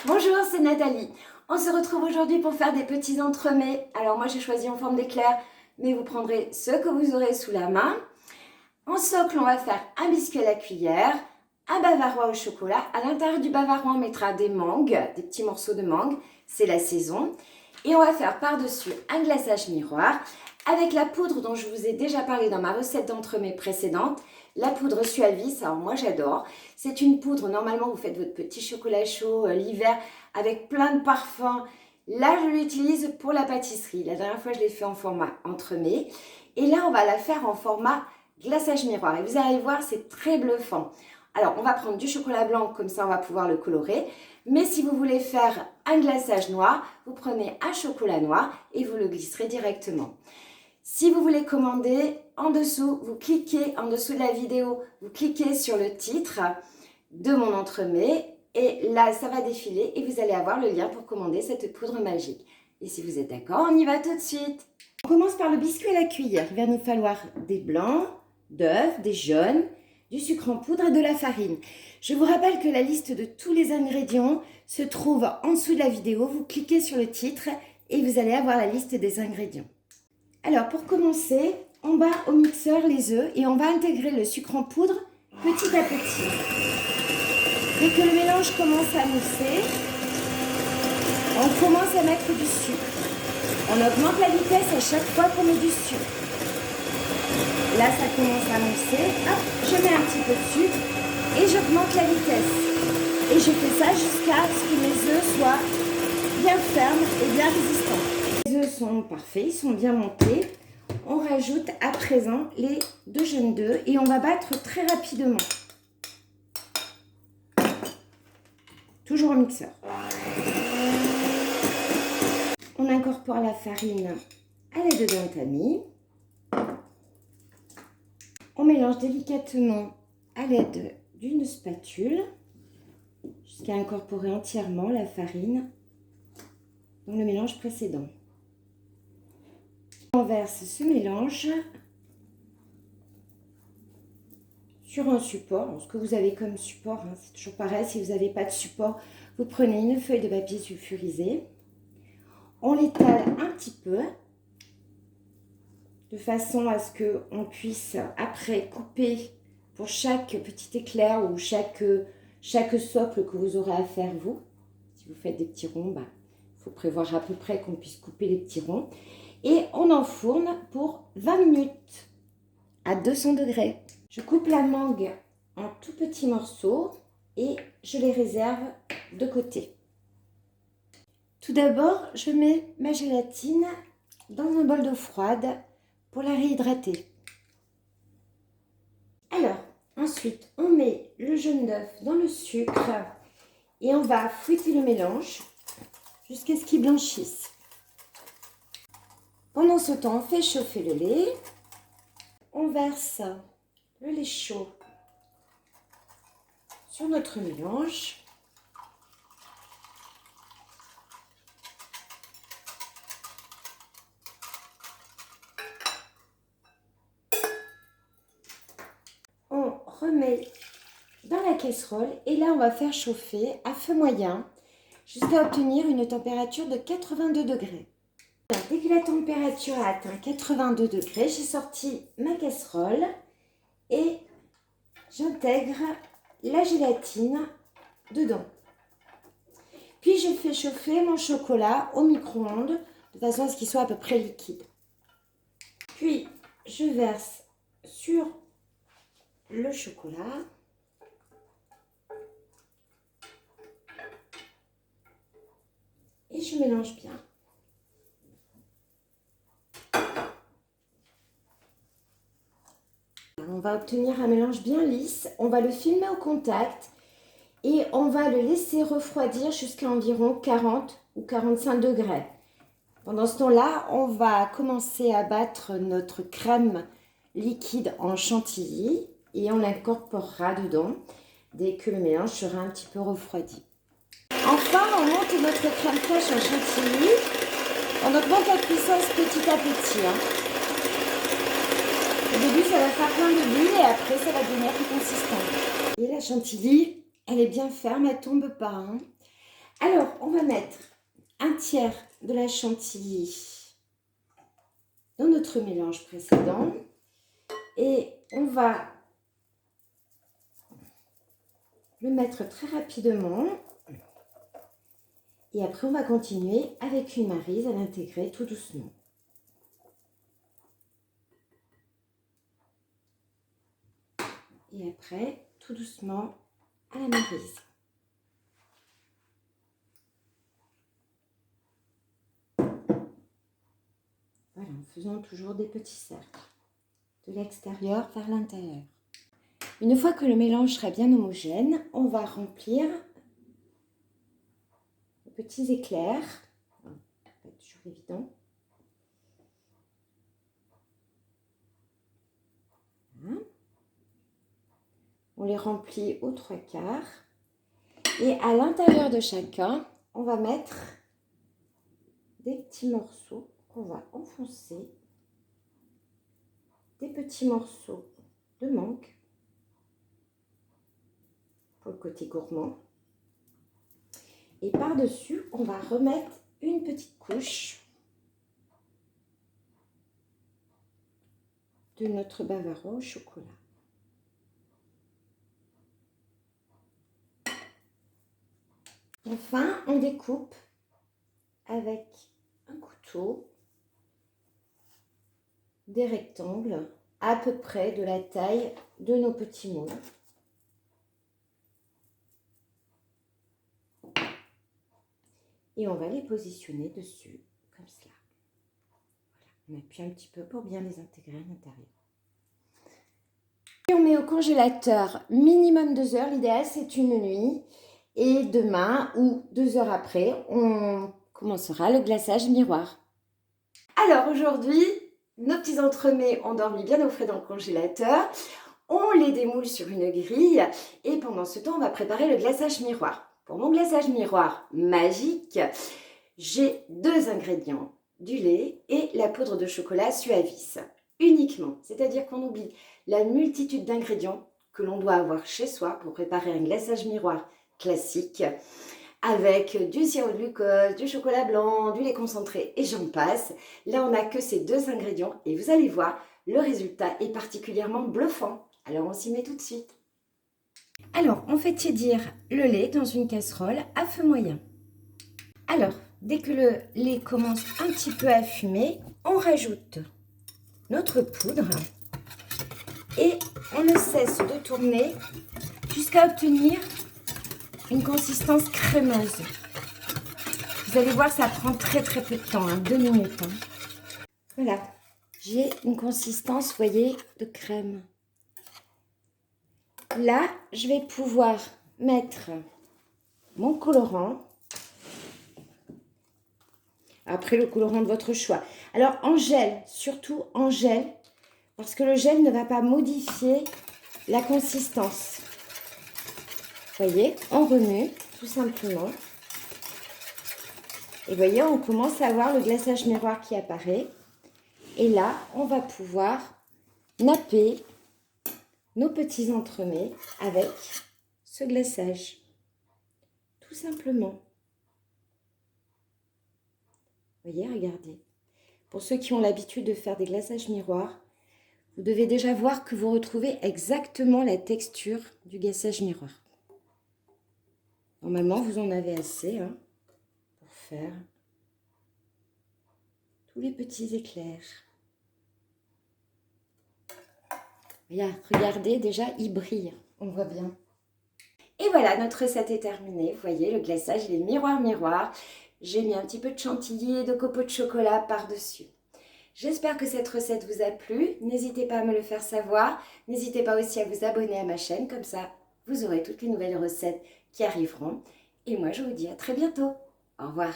Bonjour, c'est Nathalie. On se retrouve aujourd'hui pour faire des petits entremets. Alors moi j'ai choisi en forme d'éclair, mais vous prendrez ce que vous aurez sous la main. En socle, on va faire un biscuit à la cuillère, un bavarois au chocolat. À l'intérieur du bavarois, on mettra des mangues, des petits morceaux de mangue. C'est la saison. Et on va faire par-dessus un glaçage miroir avec la poudre dont je vous ai déjà parlé dans ma recette d'entremets précédente. La poudre Suavis, alors moi j'adore. C'est une poudre, normalement vous faites votre petit chocolat chaud l'hiver avec plein de parfums. Là je l'utilise pour la pâtisserie. La dernière fois je l'ai fait en format entremets. Et là on va la faire en format glaçage miroir. Et vous allez voir, c'est très bluffant. Alors on va prendre du chocolat blanc, comme ça on va pouvoir le colorer. Mais si vous voulez faire un glaçage noir, vous prenez un chocolat noir et vous le glisserez directement. Si vous voulez commander, en dessous, vous cliquez en dessous de la vidéo, vous cliquez sur le titre de mon entremets et là, ça va défiler et vous allez avoir le lien pour commander cette poudre magique. Et si vous êtes d'accord, on y va tout de suite. On commence par le biscuit à la cuillère. Il va nous falloir des blancs, d'œufs, des jaunes, du sucre en poudre et de la farine. Je vous rappelle que la liste de tous les ingrédients se trouve en dessous de la vidéo. Vous cliquez sur le titre et vous allez avoir la liste des ingrédients. Alors, pour commencer, on bat au mixeur les œufs et on va intégrer le sucre en poudre petit à petit. Dès que le mélange commence à mousser, on commence à mettre du sucre. On augmente la vitesse à chaque fois qu'on met du sucre. Là, ça commence à mousser. Hop, je mets un petit peu de sucre et j'augmente la vitesse. Et je fais ça jusqu'à ce que mes œufs soient bien fermes et bien résistants. Les œufs sont parfaits, ils sont bien montés. On rajoute à présent les deux jaunes d'œufs et on va battre très rapidement. Toujours au mixeur. On incorpore la farine à l'aide d'un tamis. On mélange délicatement à l'aide d'une spatule jusqu'à incorporer entièrement la farine dans le mélange précédent. On verse ce mélange sur un support, ce que vous avez comme support, hein, c'est toujours pareil, si vous n'avez pas de support, vous prenez une feuille de papier sulfurisé, on l'étale un petit peu, de façon à ce qu'on puisse après couper pour chaque petit éclair ou chaque socle que vous aurez à faire vous. Si vous faites des petits ronds, il faut prévoir à peu près qu'on puisse couper les petits ronds. Et on enfourne pour 20 minutes à 200 degrés. Je coupe la mangue en tout petits morceaux et je les réserve de côté. Tout d'abord, je mets ma gélatine dans un bol d'eau froide pour la réhydrater. Alors, ensuite, on met le jaune d'œuf dans le sucre et on va fouetter le mélange jusqu'à ce qu'il blanchisse. Pendant ce temps, on fait chauffer le lait. On verse le lait chaud sur notre mélange. On remet dans la casserole et là, on va faire chauffer à feu moyen jusqu'à obtenir une température de 82 degrés. Dès que la température a atteint 82 degrés, j'ai sorti ma casserole et j'intègre la gélatine dedans. Puis je fais chauffer mon chocolat au micro-ondes de façon à ce qu'il soit à peu près liquide. Puis je verse sur le chocolat. Et je mélange bien. On va obtenir un mélange bien lisse. On va le filmer au contact et on va le laisser refroidir jusqu'à environ 40 ou 45 degrés. Pendant ce temps-là, on va commencer à battre notre crème liquide en chantilly et on l'incorporera dedans dès que le mélange sera un petit peu refroidi. Enfin, on monte notre crème fraîche en chantilly. On augmente la puissance petit à petit. Au début, ça va faire plein de bulles et après, ça va devenir plus consistant. Et la chantilly, elle est bien ferme, elle ne tombe pas. Alors, on va mettre un tiers de la chantilly dans notre mélange précédent et on va le mettre très rapidement. Et après, on va continuer avec une maryse à l'intégrer tout doucement. Et après, tout doucement à la maryse. Voilà, en faisant toujours des petits cercles, de l'extérieur vers l'intérieur. Une fois que le mélange sera bien homogène, on va remplir de petits éclairs. Ça va être toujours évident. Voilà. On les remplit aux 3/4. Et à l'intérieur de chacun, on va mettre des petits morceaux qu'on va enfoncer. Des petits morceaux de mangue pour le côté gourmand. Et par-dessus, on va remettre une petite couche de notre bavarois au chocolat. Enfin, on découpe avec un couteau des rectangles à peu près de la taille de nos petits moules. Et on va les positionner dessus, comme cela. Voilà, on appuie un petit peu pour bien les intégrer à l'intérieur. Et on met au congélateur minimum 2 heures. L'idéal, c'est une nuit. Et demain ou 2 heures après, on commencera le glaçage miroir. Alors aujourd'hui, nos petits entremets ont dormi bien au frais dans le congélateur. On les démoule sur une grille et pendant ce temps, on va préparer le glaçage miroir. Pour mon glaçage miroir magique, j'ai 2 ingrédients, du lait et la poudre de chocolat Suavis. Uniquement, c'est-à-dire qu'on oublie la multitude d'ingrédients que l'on doit avoir chez soi pour préparer un glaçage miroir classique avec du sirop de glucose, du chocolat blanc, du lait concentré et j'en passe. Là, on n'a que ces 2 ingrédients et vous allez voir, le résultat est particulièrement bluffant. Alors, on s'y met tout de suite. Alors, on fait tiédir le lait dans une casserole à feu moyen. Alors, dès que le lait commence un petit peu à fumer, on rajoute notre poudre et on ne cesse de tourner jusqu'à obtenir une consistance crémeuse. Vous allez voir, ça prend très peu de temps, 2 minutes. Voilà, j'ai une consistance, vous voyez, de crème. Là, je vais pouvoir mettre mon colorant. Après, le colorant de votre choix. Alors, en gel, surtout en gel, parce que le gel ne va pas modifier la consistance. Vous voyez, on remue tout simplement. Et vous voyez, on commence à voir le glaçage miroir qui apparaît. Et là, on va pouvoir napper nos petits entremets avec ce glaçage. Tout simplement. Vous voyez, regardez. Pour ceux qui ont l'habitude de faire des glaçages miroirs, vous devez déjà voir que vous retrouvez exactement la texture du glaçage miroir. Normalement, vous en avez assez pour faire tous les petits éclairs. Regardez, déjà, il brille. On voit bien. Et voilà, notre recette est terminée. Vous voyez, le glaçage, il est miroir. J'ai mis un petit peu de chantilly et de copeaux de chocolat par-dessus. J'espère que cette recette vous a plu. N'hésitez pas à me le faire savoir. N'hésitez pas aussi à vous abonner à ma chaîne. Comme ça, vous aurez toutes les nouvelles recettes qui arriveront. Et moi, je vous dis à très bientôt. Au revoir.